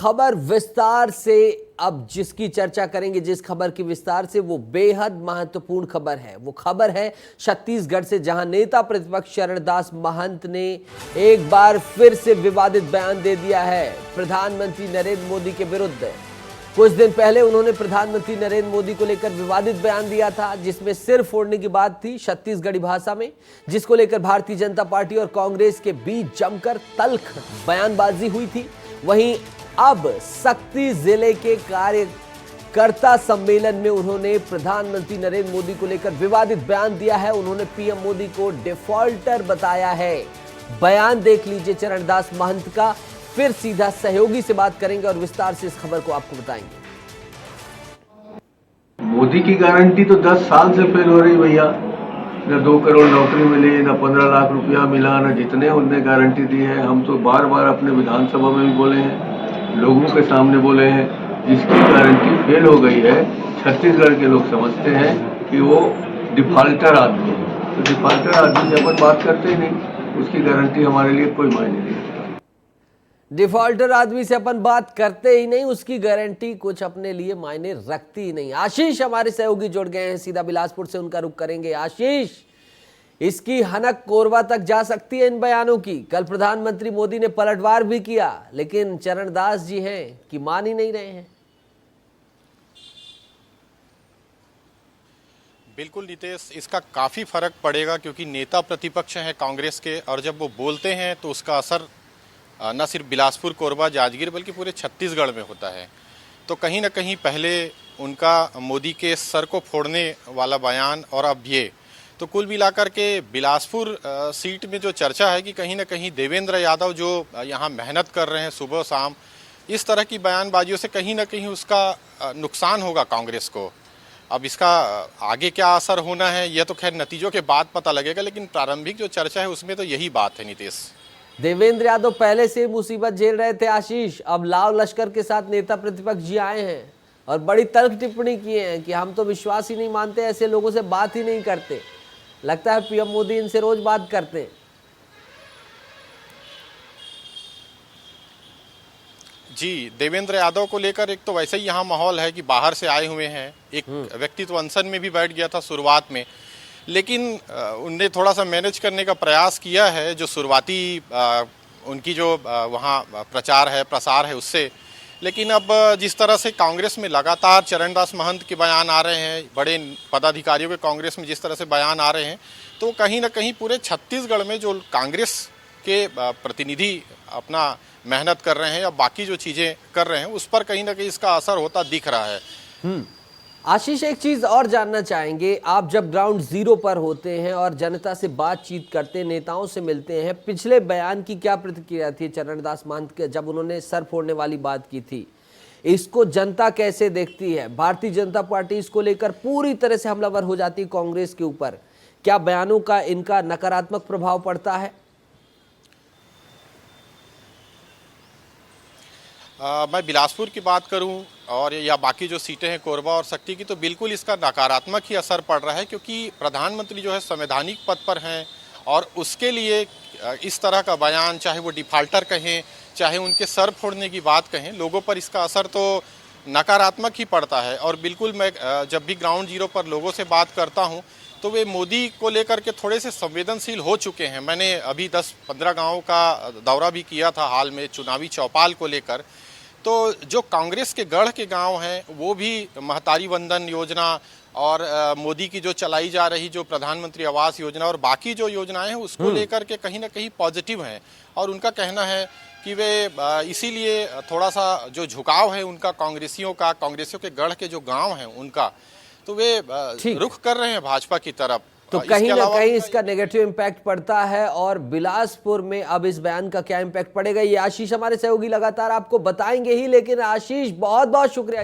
खबर विस्तार से अब जिसकी चर्चा करेंगे, जिस खबर की विस्तार से, वो बेहद महत्वपूर्ण खबर है। वो खबर है छत्तीसगढ़ से, जहां नेता प्रतिपक्ष चरणदास महंत ने एक बार फिर से विवादित बयान दे दिया है प्रधानमंत्री नरेंद्र मोदी के विरुद्ध। कुछ दिन पहले उन्होंने प्रधानमंत्री नरेंद्र मोदी को लेकर विवादित बयान दिया था, जिसमें सिर फोड़ने की बात थी छत्तीसगढ़ी भाषा में, जिसको लेकर भारतीय जनता पार्टी और कांग्रेस के बीच जमकर तल्ख बयानबाजी हुई थी। वहीं अब सक्ती जिले के कार्यकर्ता सम्मेलन में उन्होंने प्रधानमंत्री नरेंद्र मोदी को लेकर विवादित बयान दिया है। उन्होंने पीएम मोदी को डिफॉल्टर बताया है। बयान देख लीजिए चरणदास महंत का, फिर सीधा सहयोगी से बात करेंगे और विस्तार से इस खबर को आपको बताएंगे। मोदी की गारंटी तो 10 साल से फेल हो रही भैया। न 2 करोड़ नौकरी मिली, न 15 लाख रुपया मिला, न जितने उनने गारंटी दी है। हम तो बार बार अपने विधानसभा में भी बोले हैं, लोगों के सामने बोले हैं, जिसकी गारंटी फेल हो गई है, छत्तीसगढ़ के लोग समझते हैं कि वो डिफाल्टर आदमी है। तो डिफाल्टर आदमी से अपन बात करते ही नहीं, उसकी गारंटी हमारे लिए कोई मायने नहीं रखता। डिफॉल्टर आदमी से अपन बात करते ही नहीं, उसकी गारंटी कुछ अपने लिए मायने रखती ही नहीं। आशीष हमारे सहयोगी जुड़ गए हैं, सीधा बिलासपुर से उनका रुख करेंगे। आशीष, इसकी हनक कोरबा तक जा सकती है इन बयानों की। कल प्रधानमंत्री मोदी ने पलटवार भी किया, लेकिन चरणदास जी हैं कि मान ही नहीं रहे हैं। बिल्कुल नितेश, इसका काफ़ी फर्क पड़ेगा, क्योंकि नेता प्रतिपक्ष हैं कांग्रेस के, और जब वो बोलते हैं तो उसका असर न सिर्फ बिलासपुर, कोरबा, जांजगीर बल्कि पूरे छत्तीसगढ़ में होता है। तो कहीं ना कहीं पहले उनका मोदी के सर को फोड़ने वाला बयान और अब ये, तो कुल मिलाकर के बिलासपुर सीट में जो चर्चा है कि कहीं ना कहीं देवेंद्र यादव जो यहाँ मेहनत कर रहे हैं सुबह शाम, इस तरह की बयानबाजियों से कहीं ना कहीं उसका नुकसान होगा कांग्रेस को। अब इसका आगे क्या असर होना है यह तो खैर नतीजों के बाद पता लगेगा, लेकिन प्रारंभिक जो चर्चा है उसमें तो यही बात है नितेश। देवेंद्र यादव पहले से मुसीबत झेल रहे थे आशीष, अब लाव लश्कर के साथ नेता प्रतिपक्ष जी आए हैं और बड़ी तल्ख टिप्पणी किए हैं कि हम तो विश्वास ही नहीं मानते, ऐसे लोगों से बात ही नहीं करते। लगता है पीएम मोदी इनसे रोज बात करते हैं। जी, देवेंद्र यादव को लेकर एक तो वैसे ही यहाँ माहौल है कि बाहर से आए हुए हैं। एक व्यक्ति तो अनशन में भी बैठ गया था शुरुआत में, लेकिन उनने थोड़ा सा मैनेज करने का प्रयास किया है, जो शुरुआती उनकी जो वहाँ प्रचार है, प्रसार है, उससे। लेकिन अब जिस तरह से कांग्रेस में लगातार चरणदास महंत के बयान आ रहे हैं, बड़े पदाधिकारियों के कांग्रेस में जिस तरह से बयान आ रहे हैं, तो कहीं ना कहीं पूरे छत्तीसगढ़ में जो कांग्रेस के प्रतिनिधि अपना मेहनत कर रहे हैं या बाकी जो चीज़ें कर रहे हैं, उस पर कहीं ना कहीं इसका असर होता दिख रहा है। आशीष, एक चीज और जानना चाहेंगे, आप जब ग्राउंड जीरो पर होते हैं और जनता से बातचीत करते हैं, नेताओं से मिलते हैं, पिछले बयान की क्या प्रतिक्रिया थी चरणदास महंत के, जब उन्होंने सर फोड़ने वाली बात की थी? इसको जनता कैसे देखती है? भारतीय जनता पार्टी इसको लेकर पूरी तरह से हमलावर हो जाती है कांग्रेस के ऊपर। क्या बयानों का इनका नकारात्मक प्रभाव पड़ता है? मैं बिलासपुर की बात करूं और या बाकी जो सीटें हैं कोरबा और सक्ती की, तो बिल्कुल इसका नकारात्मक ही असर पड़ रहा है, क्योंकि प्रधानमंत्री जो है संवैधानिक पद पर हैं और उसके लिए इस तरह का बयान, चाहे वो डिफाल्टर कहें, चाहे उनके सर फोड़ने की बात कहें, लोगों पर इसका असर तो नकारात्मक ही पड़ता है। और बिल्कुल मैं जब भी ग्राउंड जीरो पर लोगों से बात करता हूँ तो वे मोदी को लेकर के थोड़े से संवेदनशील हो चुके हैं। मैंने अभी 10-15 गाँव का दौरा भी किया था हाल में चुनावी चौपाल को लेकर। तो जो कांग्रेस के गढ़ के गांव हैं, वो भी महतारी वंदन योजना और मोदी की जो चलाई जा रही जो प्रधानमंत्री आवास योजना और बाकी जो योजनाएं हैं, उसको लेकर के कहीं ना कहीं पॉजिटिव हैं। और उनका कहना है कि वे इसीलिए थोड़ा सा जो झुकाव है उनका कांग्रेसियों के गढ़ के जो गांव हैं उनका, तो वे रुख कर रहे हैं भाजपा की तरफ। तो कहीं ना कहीं इसका नेगेटिव इम्पैक्ट पड़ता है, और बिलासपुर में अब इस बयान का क्या इम्पैक्ट पड़ेगा, ये आशीष हमारे सहयोगी लगातार आपको बताएंगे ही। लेकिन आशीष, बहुत बहुत शुक्रिया।